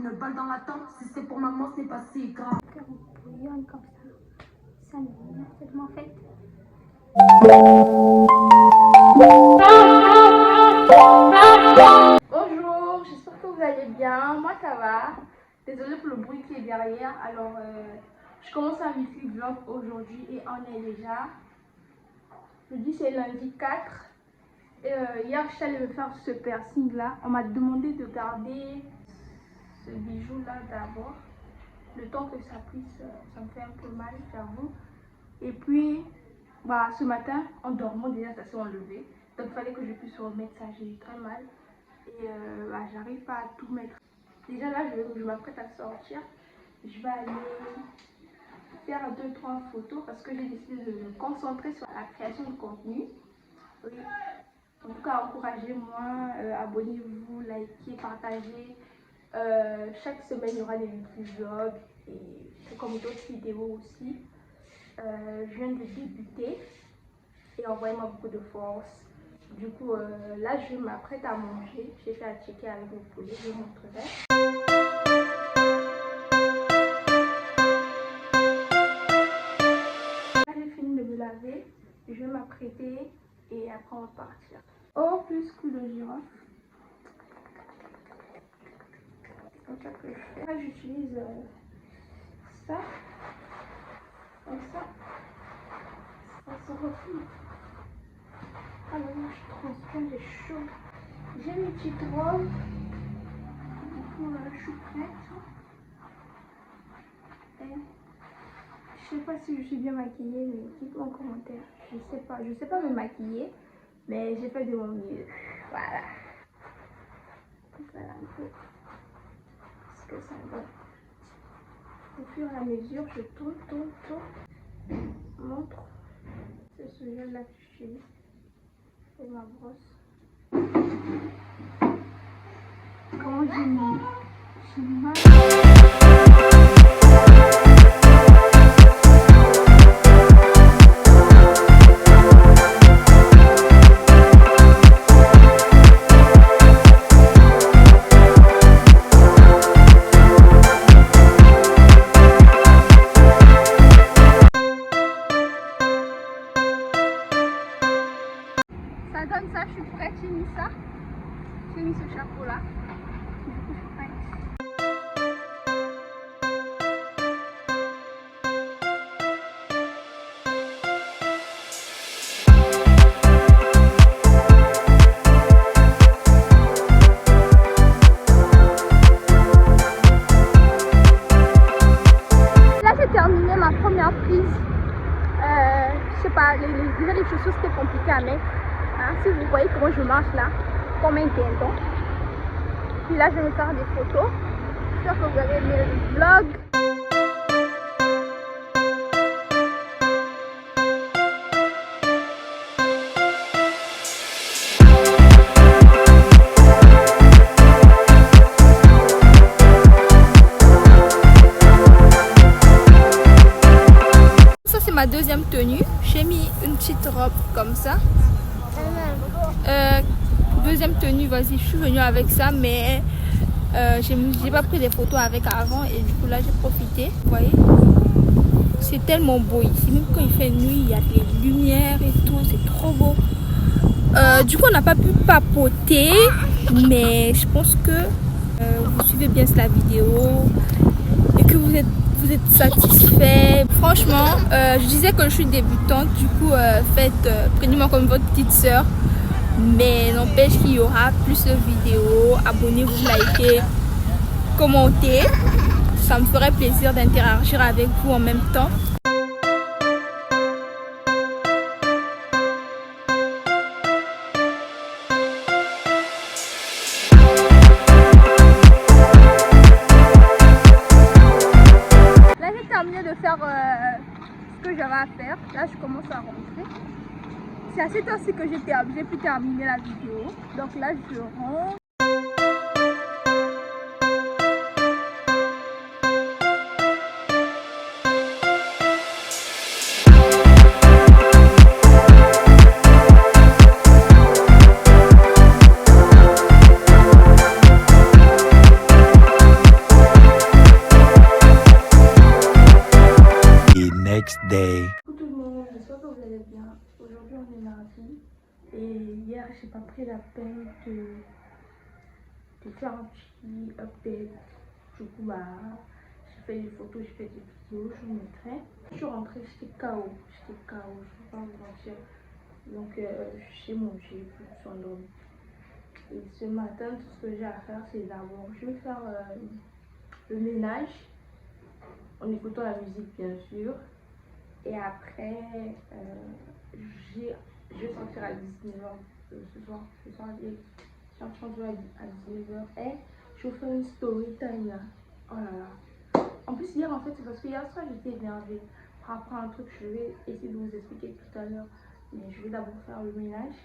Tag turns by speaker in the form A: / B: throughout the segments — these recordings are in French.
A: une balle dans la tempe. Si c'est pour maman, ce n'est pas si grave.
B: Cœur bouillonne comme ça. Ça m'énerve tellement en fait. Bonjour, j'espère que vous allez bien. Moi ça va. Désolée pour le bruit qui est derrière. Alors, je commence un weekly vlog aujourd'hui et on est déjà. Je dis c'est lundi 4. Hier, je suis allée me faire ce piercing là. On m'a demandé de garder ce bijou là d'abord. Le temps que ça puisse, ça me fait un peu mal, j'avoue. Et puis, bah, ce matin, en dormant déjà, ça s'est enlevé. Donc, il fallait que je puisse remettre ça. J'ai eu très mal. Et bah, j'arrive pas à tout mettre. Déjà là, je m'apprête à sortir. Je vais aller faire 2-3 photos parce que j'ai décidé de me concentrer sur la création de contenu. Oui. En tout cas, encouragez-moi, abonnez-vous, likez, partagez. Chaque semaine, il y aura des vlogs et comme d'autres vidéos aussi. Je viens de débuter et envoyez-moi beaucoup de force. Du coup, là, je m'apprête à manger. J'ai fait à checker avec le poulet, je vous montrerai. Là, j'ai fini de me laver. Je vais m'apprêter et après on va partir. Oh, plus coup de girofle. Comme ça que je fais. Là, j'utilise ça. Comme ça. Ça se refile. Ah non, je transpire, j'ai chaud. J'ai mes petites robes. Du coup, je suis prête. Et je sais pas si je suis bien maquillée, mais dites-moi en commentaire. Je sais pas me maquiller, mais j'ai fait de mon mieux. Voilà. Voilà un peu ce que ça donne. Au fur et à mesure, je tourne. Montre. C'est ce gel là que j'utilise. C'est ma brosse. Comment j'ai mal. Ça donne ça, je suis prête, j'ai mis ça. J'ai mis ce chapeau là. Du coup, je suis prête. Là, j'ai terminé ma première prise. Je sais pas, les chaussures c'était compliqué à mettre. Hein, si vous voyez comment je marche là, comme un guindon. Puis là, je vais me faire des photos. J'espère que vous allez aimer le vlog. Ça, c'est ma deuxième tenue. J'ai mis une petite robe comme ça. Deuxième tenue, vas-y, je suis venue avec ça, mais j'ai pas pris des photos avec avant et du coup là j'ai profité. Vous voyez, c'est tellement beau ici, même quand il fait nuit, il y a des lumières et tout, c'est trop beau. Du coup on n'a pas pu papoter, mais je pense que vous suivez bien la vidéo et que vous êtes satisfait. Franchement, je disais que je suis débutante, du coup prenez-moi comme votre petite soeur. Mais n'empêche qu'il y aura plus de vidéos. Abonnez-vous, likez, commentez. Ça me ferait plaisir d'interagir avec vous en même temps. Là j'ai terminé de faire ce que j'avais à faire. Là je commence à rentrer. C'est à cette heure-ci que j'ai pu terminer la vidéo. Donc là, je rentre.
C: day.
B: Coucou tout le monde, j'espère que vous allez bien. Aujourd'hui on est mardi et hier j'ai pas pris la peine de faire un petit update. Du coup j'ai fait des photos, j'ai fait des vidéos, je vous mettrai. Je suis rentrée, j'étais KO, je peux pas vous mentir. Donc j'ai mangé, je me suis endormie. Et ce matin tout ce que j'ai à faire c'est d'abord, je vais faire le ménage en écoutant la musique bien sûr. Et après, je vais sortir à 19h ce soir. Je suis en train de jouer à 19h. Et je vais faire une story time là. Oh là là. En plus, hier, en fait, c'est parce que hier soir, j'étais énervée par rapport à un truc. Je vais essayer de vous expliquer tout à l'heure. Mais je vais d'abord faire le ménage,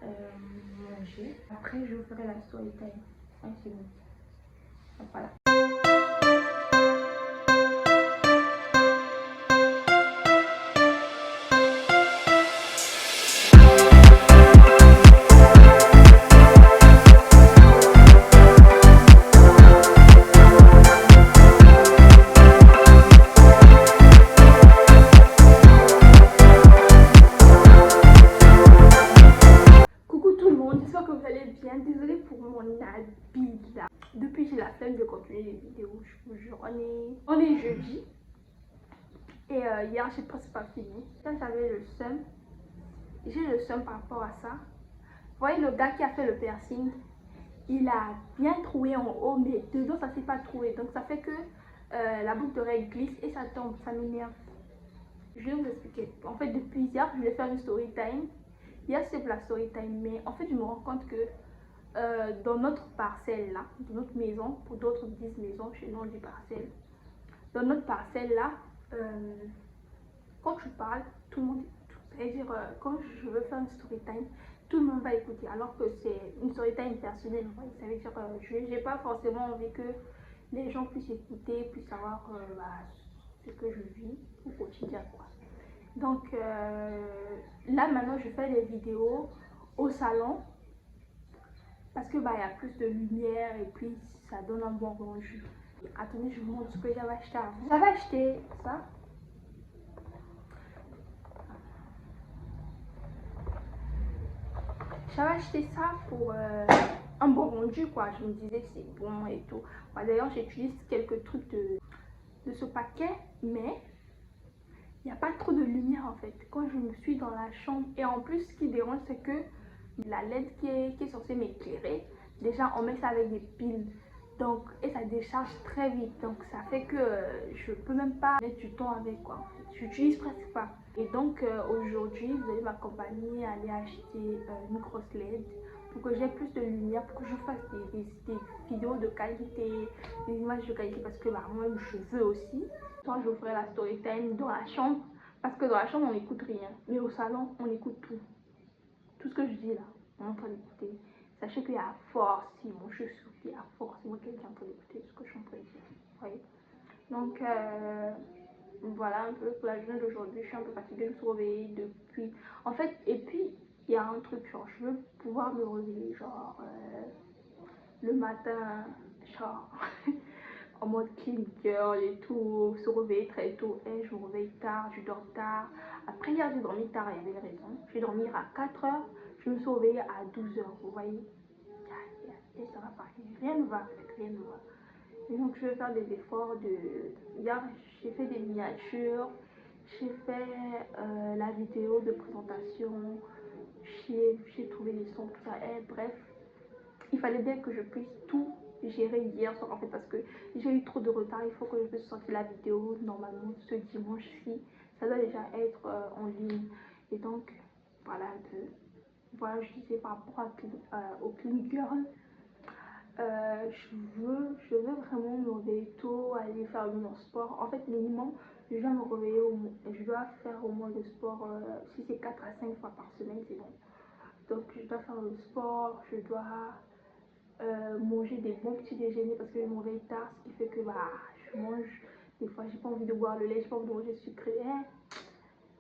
B: manger. Après, je ferai la story time. 5 minutes. Donc, voilà. Désolée pour mon habit là. Depuis j'ai la flemme de continuer les vidéos, je vous jure. On est jeudi. Et hier j'ai presque pas fini. Là j'avais le seum. J'ai le seum par rapport à ça. Vous voyez le gars qui a fait le piercing, il a bien troué en haut, mais dedans ça s'est pas troué. Donc ça fait que la boucle d'oreille glisse et ça tombe, ça m'énerve. Je vais vous expliquer. En fait depuis hier je vais faire une story time. Hier c'est pour la story time, mais en fait je me rends compte que dans notre parcelle là, dans notre maison, pour d'autres disent maison, chez nous on dit parcelle. Dans notre parcelle là, quand tu parles, tout le monde écoute. C'est-à-dire quand je veux faire une story time, tout le monde va écouter. Alors que c'est une story time personnelle, ça veut dire je n'ai pas forcément envie que les gens puissent écouter, puissent savoir ce que je vis au quotidien quoi. Donc là maintenant je fais des vidéos au salon. Parce que y a plus de lumière et puis ça donne un bon rendu. Attendez, je vous montre ce que j'avais acheté avant. J'avais acheté ça. J'avais acheté ça pour un bon rendu quoi. Je me disais que c'est bon et tout. D'ailleurs, j'utilise quelques trucs de ce paquet, mais il n'y a pas trop de lumière en fait. Quand je me suis dans la chambre, et en plus, ce qui dérange, c'est que la LED qui est censée m'éclairer, déjà on met ça avec des piles. Donc, et ça décharge très vite. Donc ça fait que je peux même pas mettre du temps avec quoi. J'utilise presque pas. Et donc aujourd'hui, vous allez m'accompagner à aller acheter une grosse LED pour que j'ai plus de lumière, pour que je fasse des vidéos de qualité, des images de qualité parce que moi je veux aussi. Quand je ferai la story time dans la chambre, parce que dans la chambre on n'écoute rien, mais au salon on écoute tout. Tout ce que je dis là, on est en train d'écouter. Sachez qu'il y a forcément, je suis sûre qu'il y a forcément quelqu'un en train d'écouter ce que je suis en train de dire. Voyez. Donc voilà un peu pour la journée d'aujourd'hui. Je suis un peu fatiguée, je me suis réveillée depuis. En fait, et puis il y a un truc, genre je veux pouvoir me réveiller, genre le matin, genre en mode clean girl et tout, se réveiller très tôt. Et je me réveille tard, je dors tard. Après hier j'ai dormi tard, il y avait raison. Je vais dormir à 4h, je me suis réveillée à 12h, vous voyez. Et ça va pas, rien ne va en fait, rien ne va. Et donc je vais faire des efforts hier j'ai fait des miniatures, j'ai fait la vidéo de présentation, j'ai trouvé les sons, tout ça, et bref. Il fallait bien que je puisse tout gérer hier soir en fait parce que j'ai eu trop de retard. Il faut que je puisse sortir la vidéo normalement ce dimanche-ci. Ça doit déjà être en ligne. Et donc voilà un peu. Voilà, je disais par rapport au Clean Girl. Je veux vraiment me réveiller tôt, aller faire mon sport. En fait, minimum, je dois me réveiller, je dois faire au moins le sport. Si c'est 4 à 5 fois par semaine, c'est bon. Donc, je dois faire le sport, je dois manger des bons petits déjeuners parce que je me réveille tard, ce qui fait que je mange. Des fois, j'ai pas envie de boire le lait, j'ai pas envie de manger sucré.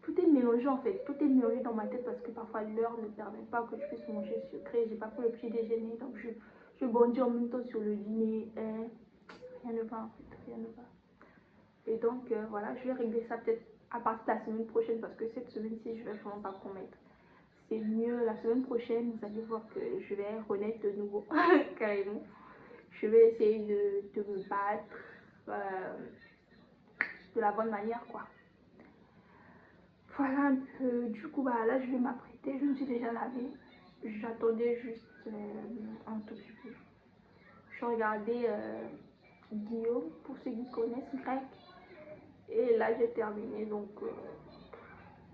B: Tout est mélangé en fait, tout est mélangé dans ma tête parce que parfois l'heure ne permet pas que je puisse manger sucré. J'ai pas fait le petit déjeuner, donc je bondis en même temps sur le dîner. Rien ne va en fait, rien ne va. Et donc voilà, je vais régler ça peut-être à partir de la semaine prochaine, parce que cette semaine-ci, je vais vraiment pas promettre. C'est mieux la semaine prochaine, vous allez voir que je vais renaître de nouveau, carrément. Je vais essayer de me battre de la bonne manière, quoi. Voilà un peu, du coup, bah, là, je vais m'apprêter, je me suis déjà lavée. J'attendais juste un tout petit peu. Je regardais Guillaume, pour ceux qui connaissent, grec. Et là, j'ai terminé, donc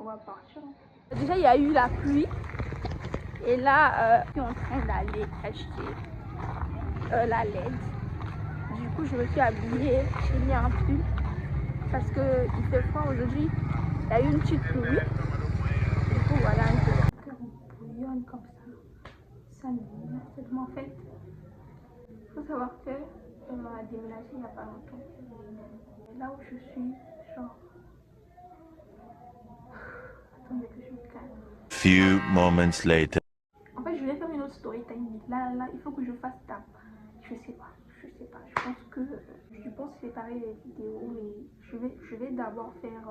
B: on va partir. Déjà, il y a eu la pluie. Et là, je suis en train d'aller acheter la LED. Du coup, je me suis habillée, j'ai mis un pull. Parce qu'il fait froid aujourd'hui. Il y a eu une petite pluie. Du coup, voilà un peu. On bouillonne comme ça. Ça m'énerve tellement, en fait. Il faut savoir que on a déménagé il n'y a pas longtemps. Et là où je suis, genre... Attendez que je me calme.
C: Few moments later.
B: En fait, je voulais faire une autre story time. Là, il faut que je fasse ça. Je sais pas. Je pense séparer les vidéos et je vais d'abord faire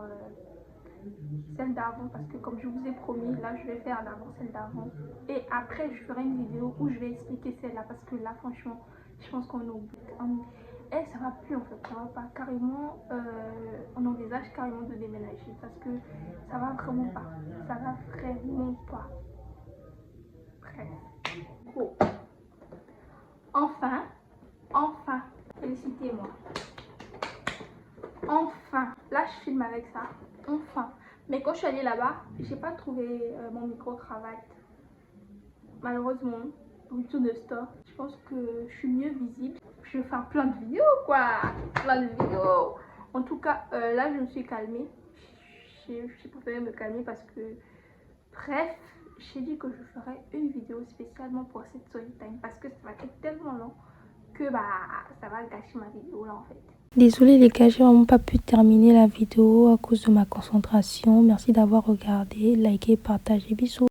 B: celle d'avant parce que comme je vous ai promis, là je vais faire d'abord celle d'avant et après je ferai une vidéo où je vais expliquer celle-là parce que là franchement, je pense qu'on oublie. Et ça va plus en fait, ça va pas carrément, on envisage carrément de déménager parce que ça va vraiment pas, Bref. Cool. Enfin, félicitez-moi. Enfin, là je filme avec ça. Enfin. Mais quand je suis allée là-bas, j'ai pas trouvé mon micro-cravate. Malheureusement, retour de store. Je pense que je suis mieux visible. Je vais faire plein de vidéos, quoi. Plein de vidéos. En tout cas, là je me suis calmée. J'ai préféré me calmer parce que, bref, j'ai dit que je ferais une vidéo spécialement pour cette story time parce que ça va être tellement long que bah ça va gâcher ma vidéo là en fait.
D: Désolée les gars, j'ai vraiment pas pu terminer la vidéo à cause de ma concentration. Merci d'avoir regardé, liké, partagé, bisous.